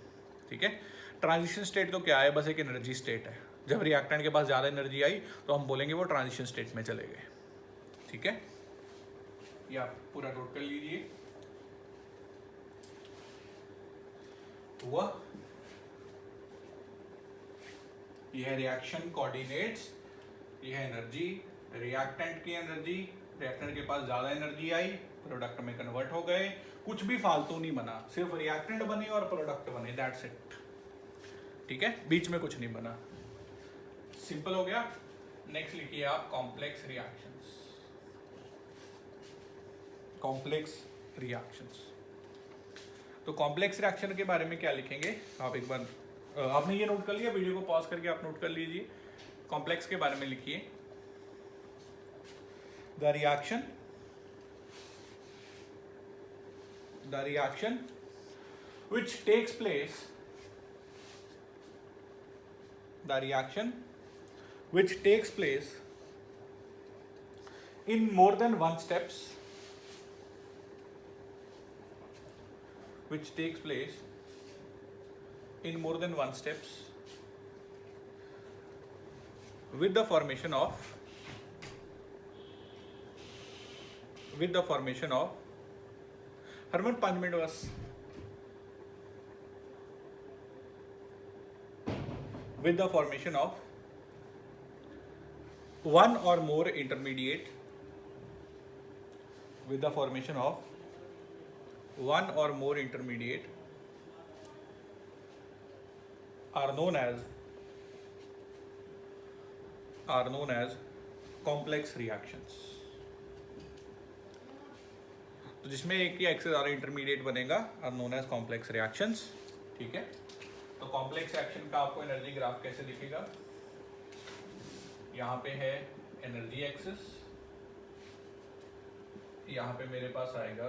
[SPEAKER 1] ठीक है। ट्रांजिशन स्टेट तो क्या है, बस एक एनर्जी स्टेट है। जब रिएक्टेंट के पास ज़्यादा एनर्जी आई तो हम बोलेंगे वो ट्रांजिशन स्टेट में चले गए, ठीक है। ये आप पूरा नोट कर लीजिए। हुआ, यह है रिएक्शन कोऑर्डिनेट्स, यह है एनर्जी, रिएक्टेंट की एनर्जी, रिएक्टेंट के पास ज़्यादा एनर्जी आई, प्रोडक्ट में कन्वर्ट हो गए, कुछ भी फालतू नहीं बना, सिर्फ रिएक्टेंट बने और प्रोडक्ट बने, दैट्स इट, ठीक है। बीच में कुछ नहीं बना, सिंपल हो गया। नेक्स्ट लिखिए आप कॉम्प्लेक्स रिएक्शंस, कॉम्प्लेक्स रिएक्शंस। तो कॉम्प्लेक्स रिएक्शन के बारे में क्या लिखेंगे आप, एक बार आपने ये नोट कर लिया, वीडियो को पॉज करके आप नोट कर लीजिए। कॉम्प्लेक्स के बारे में लिखिए, the reaction which takes place, the reaction which takes place in more than one steps, which takes place in more than one steps with the formation of हरमन 5 मिनट बस, with the formation of one or more intermediate, with the formation of one or more intermediate are known as complex reactions। तो जिसमें एक या एक से ज़्यादा intermediate बनेगा are known as complex reactions, ठीक है। तो कॉम्प्लेक्स रिएक्शन का आपको एनर्जी ग्राफ कैसे दिखेगा, यहाँ पे है एनर्जी एक्सिस, यहाँ पे मेरे पास आएगा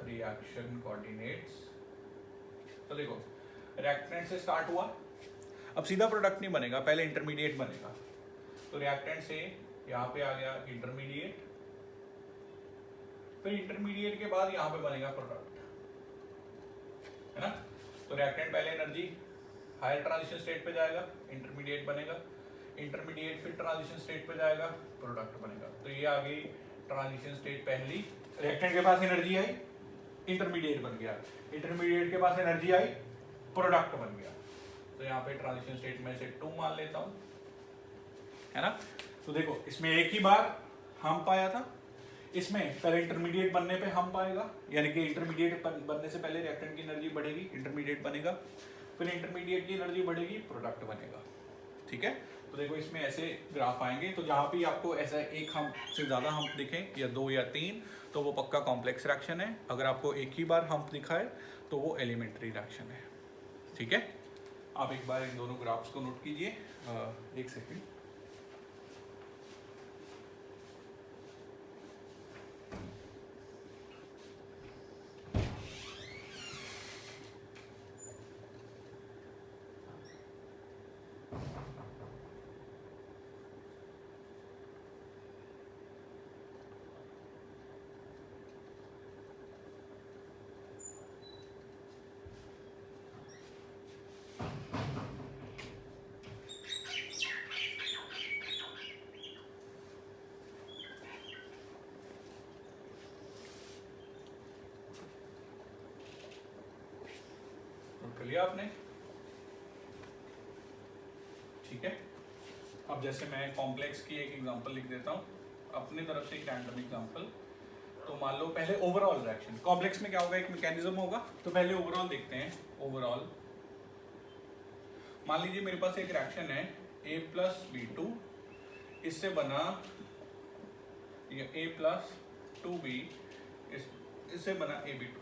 [SPEAKER 1] रिएक्शन कोऑर्डिनेट्स। तो देखो रिएक्टेंट से स्टार्ट हुआ, अब सीधा प्रोडक्ट नहीं बनेगा, पहले इंटरमीडिएट बनेगा। तो रिएक्टेंट से यहाँ पे आ गया इंटरमीडिएट, फिर इंटरमीडिएट के बाद यहाँ पे बनेगा प्रोडक्ट, है ना। तो रिएक्टेंट पहले एनर्जी हायर ट्रांजिशन स्टेट पे जाएगा, इंटरमीडिएट बनेगा, इंटरमीडिएट फिर ट्रांजिशन स्टेट पे जाएगा, प्रोडक्ट बनेगा। तो ये आ गई ट्रांजिशन स्टेट पहली, रिएक्टेंट के पास एनर्जी आई, इंटरमीडिएट बन गया, इंटरमीडिएट के पास एनर्जी आई, प्रोडक्ट बन गया। तो यहाँ पे ट्रांजिशन स्टेट में से 2 मान लेता हूं, है ना। तो देखो इसमें एक ही बार हम पाया था, इसमें पहले इंटरमीडिएट बनने पे हम पाएगा, यानी कि इंटरमीडिएट बनने से पहले रिएक्टेंट की एनर्जी बढ़ेगी, इंटरमीडिएट बनेगा, फिर इंटरमीडिएट की एनर्जी बढ़ेगी, प्रोडक्ट बनेगा। ठीक है, तो देखो इसमें ऐसे ग्राफ आएंगे, तो जहां भी आपको ऐसा एक हम से ज्यादा हम्प दिखें या 2 या 3 तो वो पक्का कॉम्प्लेक्स रिएक्शन है। अगर आपको एक ही बार हम्प दिखाए तो वो एलिमेंट्री रिएक्शन है। ठीक है, आप एक बार इन दोनों ग्राफ्स को नोट कीजिए। एक सेकेंड, कर लिया आपने। ठीक है, अब जैसे मैं कॉम्प्लेक्स की एक एग्जांपल लिख देता हूँ अपनी तरफ से, एक रैंडम एग्जांपल। तो मान लो पहले ओवरऑल रिएक्शन, कॉम्प्लेक्स में क्या होगा, एक मैकेनिज्म होगा, तो पहले ओवरऑल देखते हैं। ओवरऑल मान लीजिए मेरे पास एक रिएक्शन है A+B2, इससे बना ये A+2B, इससे बना AB2।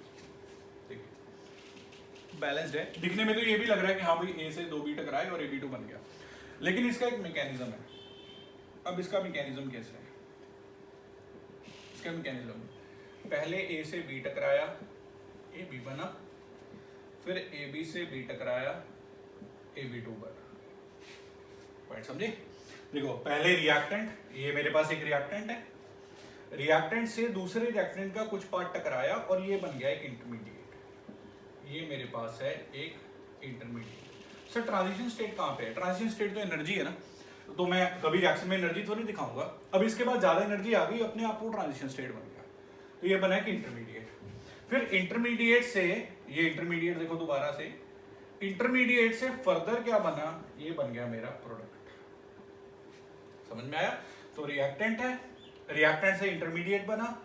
[SPEAKER 1] बैलेंस्ड है, दिखने में तो ये भी लग रहा है कि हाँ भाई A से 2B टकराए और AB2 बन गया, लेकिन इसका एक मैकेनिज्म है। अब इसका मैकेनिज्म कैसे है, इसका मैकेनिज्म पहले A से B टकराया, AB बना, फिर AB से B टकराया, AB2 बना। पॉइंट समझे? देखो पहले रिएक्टेंट, ये मेरे पास एक रिएक्टेंट है, रिएक्टेंट से दूसरे रिएक्टेंट का कुछ पार्ट टकराया और ये बन गया एक इंटरमीडिएट। ये मेरे पास है एक इंटरमीडिएट। सर ट्रांजिशन स्टेट कहाँ पे है? ट्रांजिशन स्टेट तो एनर्जी है ना, तो मैं कभी रिएक्शन में एनर्जी तो नहीं दिखाऊंगा। अब इसके बाद ज्यादा एनर्जी आ गई, अपने आप को ट्रांजिशन स्टेट बन गया, तो ये बना कि इंटरमीडिएट। फिर इंटरमीडिएट से ये इंटरमीडिएट देखो दोबारा से, इंटरमीडिएट से फर्दर क्या बना, ये बन गया मेरा प्रोडक्ट। समझ में आया? तो रिएक्टेंट है, रिएक्टेंट से इंटरमीडिएट बना,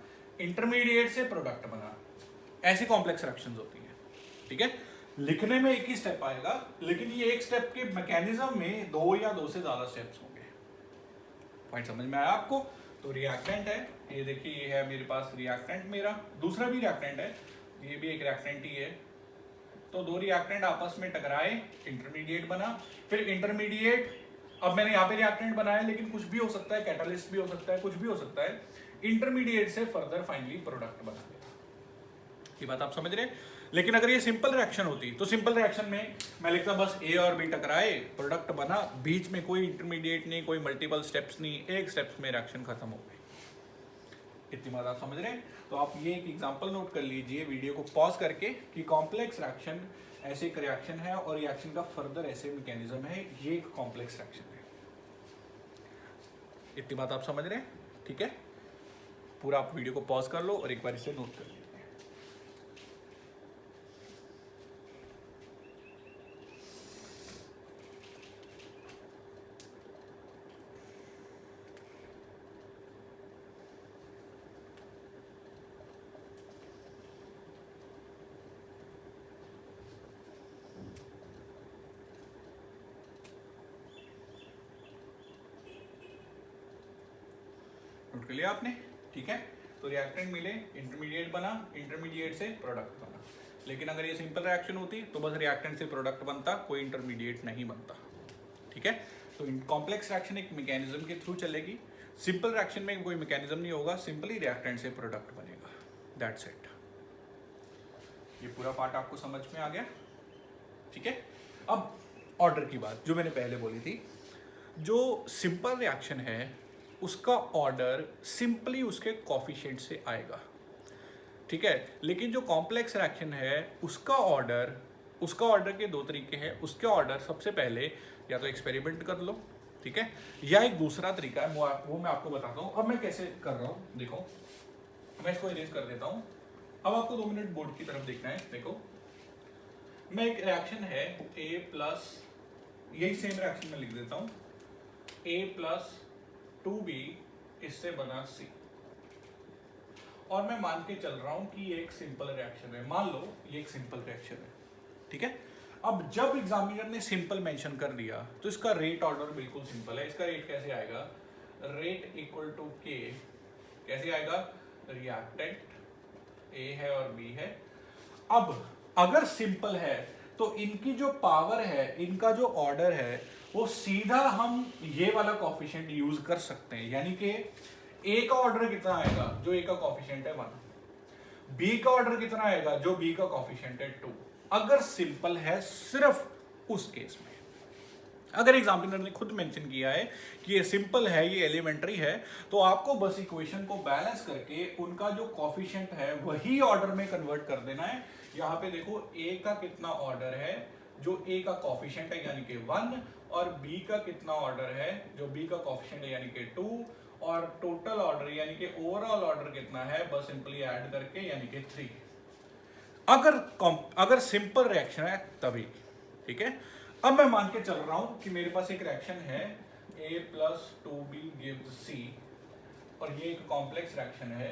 [SPEAKER 1] इंटरमीडिएट से प्रोडक्ट बना। ऐसी कॉम्प्लेक्स रिएक्शंस होती हैं। ठीक है, लिखने में एक ही स्टेप आएगा, लेकिन ये एक स्टेप के मैकेनिज्म में 2 या 2 से ज्यादा स्टेप्स होंगे। पॉइंट समझ में आया आपको? तो रिएक्टेंट है, ये देखिए ये है मेरे पास रिएक्टेंट, मेरा दूसरा भी रिएक्टेंट है, ये भी एक रिएक्टेंट ही है। तो 2 रिएक्टेंट आपस में टकराए, इंटरमीडिएट बना, फिर इंटरमीडिएट, अब मैंने यहाँ पे रिएक्टेंट बनाया, लेकिन कुछ भी हो सकता है, कैटालिस्ट भी हो सकता है, कुछ भी हो सकता है, इंटरमीडिएट से फर्दर फाइनली प्रोडक्ट बना देगा। ये बात आप समझ रहे हैं? लेकिन अगर ये सिंपल रिएक्शन होती, तो सिंपल रिएक्शन में मैं लिखता बस A और B टकराए, प्रोडक्ट बना, बीच में कोई इंटरमीडिएट नहीं, कोई मल्टीपल स्टेप्स नहीं, एक स्टेप्स में रिएक्शन खत्म हो गई। इतनी बात आप समझ रहे हैं? तो आप ये एक एग्जांपल नोट कर लीजिए वीडियो को पॉज करके कि कॉम्प्लेक्स रिएक्शन ऐसे एक रिएक्शन है और रिएक्शन का फर्दर ऐसे मैकेनिज्म है, ये एक कॉम्प्लेक्स रिएक्शन है। इतनी बात आप समझ रहे हैं? ठीक है, पूरा आप वीडियो को पॉज कर लो और एक बार इसे नोट कर लीजिए। नोट कर लिया आपने? ठीक है, तो रिएक्टेंट मिले, इंटरमीडिएट बना, इंटरमीडिएट से प्रोडक्ट बना। लेकिन अगर ये सिंपल रिएक्शन होती तो बस रिएक्टेंट से प्रोडक्ट बनता, कोई इंटरमीडिएट नहीं बनता। ठीक है, तो कॉम्प्लेक्स रिएक्शन एक मैकेनिज्म के थ्रू चलेगी, सिंपल रिएक्शन में कोई मैकेनिज्म नहीं होगा, सिंपली रिएक्टेंट से प्रोडक्ट बनेगा। That's it. ये पूरा पार्ट आपको समझ में आ गया? ठीक है, अब ऑर्डर की बात जो मैंने पहले बोली थी, जो सिंपल रिएक्शन है उसका ऑर्डर सिंपली उसके कोफिशिएंट से आएगा। ठीक है, लेकिन जो कॉम्प्लेक्स रिएक्शन है उसका ऑर्डर के 2 तरीके हैं। उसके ऑर्डर सबसे पहले या तो एक्सपेरिमेंट कर लो, ठीक है, या एक दूसरा तरीका है वो मैं आपको बताता हूँ। अब मैं कैसे कर रहा हूँ, देखो मैं इसको इरेज कर देता हूँ। अब आपको 2 मिनट बोर्ड की तरफ देखना है। देखो मैं एक रिएक्शन है A प्लस, यही सेम रिएक्शन में लिख देता हूं, A प्लस 2B इससे बना C, और मैं मान के चल रहा हूं कि ये एक सिंपल रिएक्शन है। मान लो ये एक सिंपल रिएक्शन है, ठीक है। अब जब एग्जामिनर ने सिंपल मेंशन कर दिया तो इसका रेट ऑर्डर बिल्कुल सिंपल है। इसका रेट कैसे आएगा, रेट इक्वल टू के, कैसे आएगा, रिएक्टेंट A है और B है। अब अगर सिंपल है तो इनकी जो पावर है, इनका जो ऑर्डर है, वो सीधा हम ये वाला कोफिशिएंट यूज कर सकते हैं। यानी कि A का ऑर्डर कितना आएगा, जो A का कोफिशिएंट है 1, B का ऑर्डर कितना आएगा, जो B का कोफिशिएंट है 2, अगर सिंपल है सिर्फ उस केस में। अगर एग्जामिनर ने खुद मेंशन किया है कि ये सिंपल है, ये एलिमेंट्री है, तो आपको बस इक्वेशन को बैलेंस करके उनका जो कोफिशिएंट है वही ऑर्डर में कन्वर्ट कर देना है। यहाँ पे देखो A का कितना ऑर्डर है, जो A का कोफिशिएंट है यानी कि 1, और B का कितना ऑर्डर है, जो B का कोफिशिएंट है यानी कि 2, और टोटल ऑर्डर यानी कि ओवरऑल ऑर्डर कितना है, बस सिंपली ऐड करके यानी कि 3। अगर सिंपल रिएक्शन है तभी, ठीक है। अब मैं मान के चल रहा हूं कि मेरे पास एक रिएक्शन है A plus 2B gives C, और ये एक कॉम्प्लेक्स रिएक्शन है।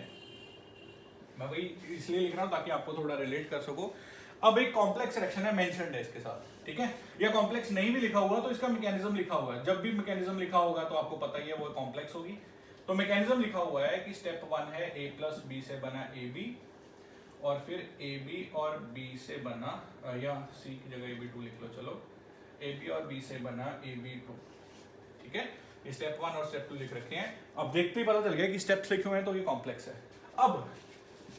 [SPEAKER 1] मैं भाई इसलिए लिख रहा हूं ताकि आपको थोड़ा रिलेट कर सको। अब एक कॉम्प्लेक्स रिएक्शन है, मेंशन्ड है इसके साथ, ठीक है। या कॉम्प्लेक्स नहीं भी लिखा हुआ तो इसका मैकेनिज्म लिखा हुआ है। जब भी मैकेनिज्म लिखा होगा तो आपको पता ही है वो कॉम्प्लेक्स होगी। तो मैकेनिज्म लिखा हुआ है कि स्टेप 1 है A प्लस B से बना AB, और फिर AB और B से बना, या C की जगह AB2 लिख लो, चलो AB और B से बना AB2, ठीक है। ये स्टेप 1 और स्टेप 2 लिख रखे हैं। अब देखते ही पता चल गया कि स्टेप्स लिखे हुए हैं तो ये कॉम्प्लेक्स है। अब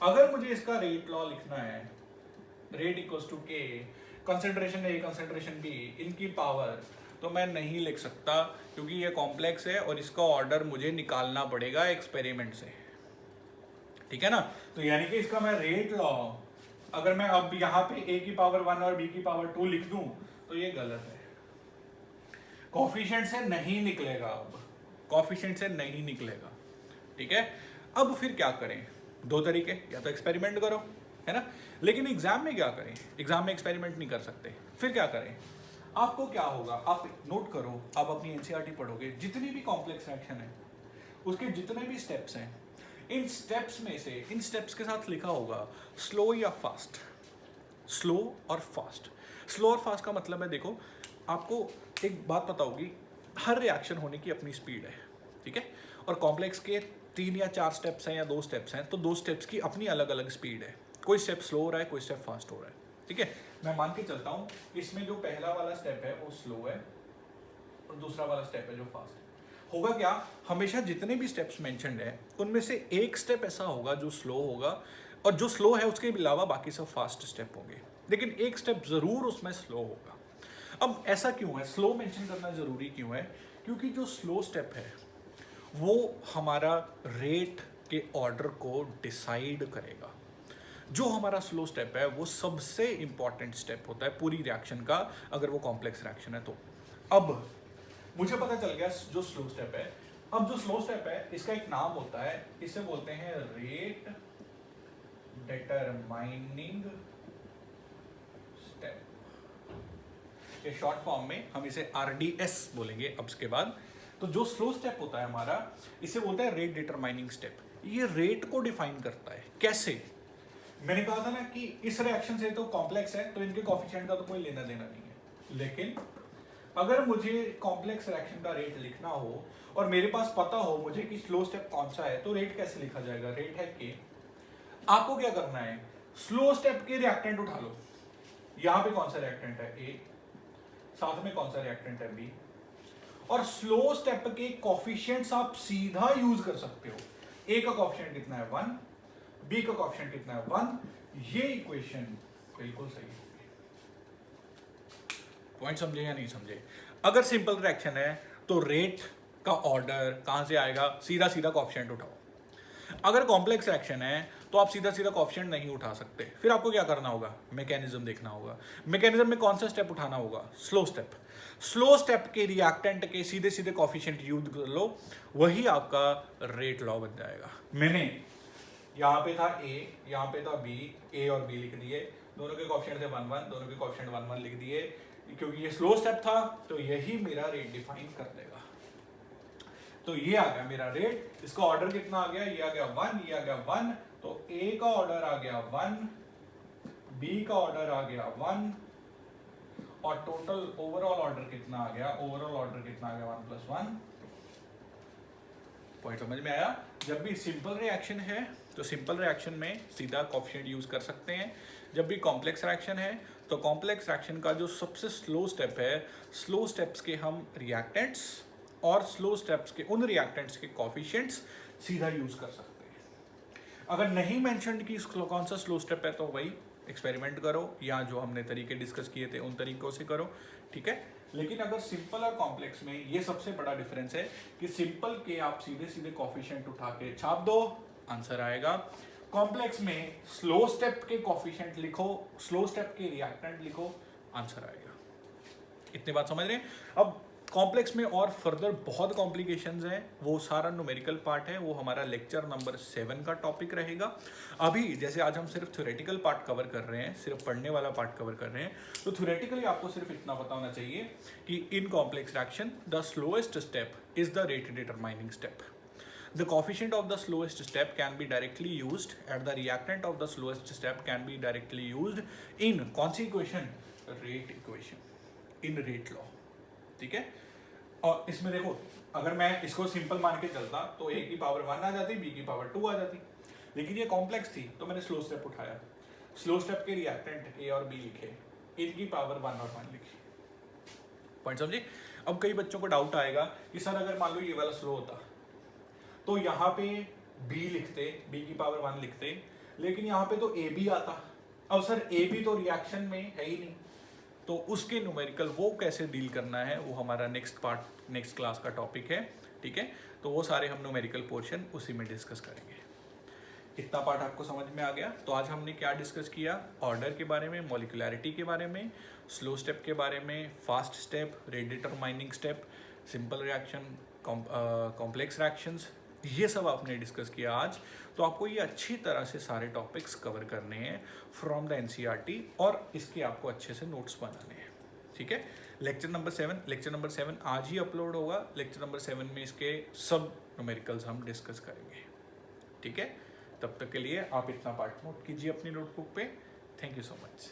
[SPEAKER 1] अगर मुझे इसका रेट लॉ लिखना है, rate equals to K, concentration A concentration B, इनकी पावर, तो मैं नहीं लिख सकता क्योंकि ये कॉम्प्लेक्स है और इसका ऑर्डर मुझे निकालना पड़ेगा एक्सपेरिमेंट से, ठीक है ना। तो यानी कि इसका मैं रेट लॉ, अगर मैं अब यहाँ पे A की पावर 1 और B की पावर 2 लिख दूं तो ये गलत है, कोफिशिएंट से नहीं निकलेगा। अब कोफिशिएंट से नहीं निकलेगा, ठीक है। अब फिर क्या करें, 2 तरीके, या तो एक्सपेरिमेंट करो, है ना। लेकिन एग्जाम में क्या करें, एग्जाम में एक्सपेरिमेंट नहीं कर सकते। फिर क्या करें, आपको क्या होगा, आप नोट करो, आप अपनी एनसीईआरटी पढ़ोगे, जितनी भी कॉम्प्लेक्स रिएक्शन है उसके जितने भी स्टेप्स हैं, इन स्टेप्स में से, इन स्टेप्स के साथ लिखा होगा स्लो या फास्ट, स्लो और फास्ट। स्लो और फास्ट का मतलब है, देखो आपको एक बात पता होगी, हर रिएक्शन होने की अपनी स्पीड है, ठीक है। और कॉम्प्लेक्स के 3 या 4 स्टेप्स हैं या 2 स्टेप्स हैं, तो 2 स्टेप्स की अपनी अलग अलग स्पीड है। कोई स्टेप स्लो हो रहा है, कोई स्टेप फास्ट हो रहा है, ठीक है। मैं मान के चलता हूँ इसमें जो पहला वाला स्टेप है वो स्लो है और दूसरा वाला स्टेप है जो फास्ट है। होगा क्या, हमेशा जितने भी स्टेप्स मेंशन्ड है उनमें से एक स्टेप ऐसा होगा जो स्लो होगा, और जो स्लो है उसके अलावा बाकी सब फास्ट स्टेप होंगे, लेकिन एक स्टेप जरूर उसमें स्लो होगा। अब ऐसा क्यों है, स्लो मेंशन करना जरूरी क्यों है, क्योंकि जो स्लो स्टेप है वो हमारा रेट के ऑर्डर को डिसाइड करेगा। जो हमारा स्लो स्टेप है वो सबसे इंपॉर्टेंट स्टेप होता है पूरी रिएक्शन का, अगर वो कॉम्प्लेक्स रिएक्शन है तो। अब मुझे पता चल गया जो स्लो स्टेप है। अब जो स्लो स्टेप है इसका एक नाम होता है, इसे बोलते हैं रेट डिटरमाइनिंग स्टेप। ये शॉर्ट फॉर्म में हम इसे RDS बोलेंगे अब इसके बाद। तो जो स्लो स्टेप होता है हमारा, इसे बोलते हैं रेट डिटरमाइनिंग स्टेप। ये रेट को डिफाइन करता है। कैसे, मैंने कहा था ना कि इस रिएक्शन से तो कॉम्प्लेक्स है तो इनके कोफिशिएंट का तो कोई लेना देना नहीं है, लेकिन अगर मुझे कॉम्प्लेक्स रिएक्शन का रेट लिखना हो और मेरे पास पता हो मुझे कि स्लो स्टेप कौन सा है, तो रेट कैसे लिखा जाएगा, रेट है K। आपको क्या करना है, स्लो स्टेप के रिएक्टेंट उठा लो। यहां पे कौन सा रिएक्टेंट है A, साथ में कौन सा रिएक्टेंट है B, और स्लो स्टेप के कोफिशिएंट्स आप सीधा यूज कर सकते हो। A का कोफिशिएंट कितना है 1, B का कोफिशिएंट कितना है 1, ये इक्वेशन बिल्कुल सही है। पॉइंट समझे या नहीं समझे। अगर सिंपल रिएक्शन है तो रेट का ऑर्डर कहां से आएगा, सीधा सीधा कोफिशिएंट उठाओ। अगर कॉम्प्लेक्स रिएक्शन है तो आप सीधा सीधा कोफिशिएंट नहीं उठा सकते। फिर आपको क्या करना होगा, मैकेनिज्म देखना होगा। मैकेनिज्म में कौन सा स्टेप उठाना होगा, स्लो स्टेप। स्लो स्टेप के रिएक्टेंट के सीधे सीधे कोफिशिएंट यूज कर लो, वही आपका रेट लॉ बन जाएगा। मैंने यहाँ पे था A, यहाँ पे था B, A और B लिख दिए, दोनों के कोएफिशिएंट थे 1 1, दोनों के कोएफिशिएंट 1 1 लिख दिए। क्योंकि ये स्लो स्टेप था तो यही मेरा रेट डिफाइन कर देगा। तो ये आ गया मेरा रेट, इसका ऑर्डर कितना आ गया, ये आ गया 1, ये आ गया 1, तो A का ऑर्डर आ गया 1, B का ऑर्डर आ गया 1, और टोटल ओवरऑल ऑर्डर कितना आ गया, ओवरऑल ऑर्डर कितना आ गया 1 + 1। पॉइंट समझ में आया? जब भी सिंपल रिएक्शन है तो सिंपल रिएक्शन में सीधा कोएफिशिएंट यूज कर सकते हैं। जब भी कॉम्प्लेक्स रिएक्शन है तो कॉम्प्लेक्स रिएक्शन का जो सबसे स्लो स्टेप है, स्लो स्टेप्स के हम रिएक्टेंट्स और स्लो स्टेप्स के उन रिएक्टेंट्स के कोएफिशिएंट्स सीधा यूज कर सकते हैं। अगर नहीं मेंशन कि कौन सा स्लो स्टेप है तो वही एक्सपेरिमेंट करो या जो हमने तरीके डिस्कस किए थे उन तरीकों से करो, ठीक है। लेकिन अगर सिंपल और कॉम्प्लेक्स में ये सबसे बड़ा डिफरेंस है कि सिंपल के आप सीधे सीधे कोएफिशिएंट उठा के छाप दो, आंसर आएगा। कॉम्प्लेक्स में स्लो स्टेप के कोएफिशिएंट लिखो, स्लो स्टेप के रिएक्टेंट लिखो, आंसर आएगा। इतनी बात समझ रहे हैं? अब कॉम्प्लेक्स में और फर्दर बहुत कॉम्प्लिकेशंस हैं, वो सारा न्यूमेरिकल पार्ट है, वो हमारा लेक्चर नंबर 7 का टॉपिक रहेगा। अभी जैसे आज हम सिर्फ थ्योरेटिकल पार्ट कवर कर रहे हैं, सिर्फ पढ़ने वाला पार्ट कवर कर रहे हैं, तो थ्योरेटिकली आपको सिर्फ इतना पता होना चाहिए कि in complex reaction the slowest step is the rate determining step. The coefficient of the slowest step can be directly used and the reactant of the slowest step can be directly used in कौन सी equation, rate equation, इन rate law, ठीक है। और इसमें देखो अगर मैं इसको simple मान के चलता तो a की पावर 1 आ जाती, b की पावर 2 आ जाती, लेकिन ये कॉम्प्लेक्स थी तो मैंने स्लो स्टेप उठाया, स्लो स्टेप के रिएक्टेंट a और b लिखे, इनकी पावर 1 और 1 लिखी। पॉइंट समझे? अब कई बच्चों को डाउट आएगा कि सर अगर मान लो ये वाला स्लो होता तो यहाँ पे b लिखते, b की पावर 1 लिखते, लेकिन यहाँ पे तो ab आता। अब सर ab तो रिएक्शन में है ही नहीं, तो उसके न्यूमेरिकल वो कैसे डील करना है वो हमारा नेक्स्ट पार्ट, नेक्स्ट क्लास का टॉपिक है, ठीक है। तो वो सारे हम न्यूमेरिकल पोर्शन उसी में डिस्कस करेंगे। इतना पार्ट आपको समझ में आ गया? तो आज हमने क्या डिस्कस किया, ऑर्डर के बारे में, मॉलिक्यूलैरिटी के बारे में, स्लो स्टेप के बारे में, fast step, rate determining step, simple reaction, complex reactions, ये सब आपने डिस्कस किया आज। तो आपको ये अच्छी तरह से सारे टॉपिक्स कवर करने हैं फ्रॉम द एनसीईआरटी और इसके आपको अच्छे से नोट्स बनाने हैं, ठीक है। लेक्चर नंबर 7 आज ही अपलोड होगा। लेक्चर नंबर 7 में इसके सब न्यूमेरिकल्स हम डिस्कस करेंगे, ठीक है। तब तक के लिए आप इतना पार्ट नोट कीजिए अपनी नोटबुक पे। Thank you so much.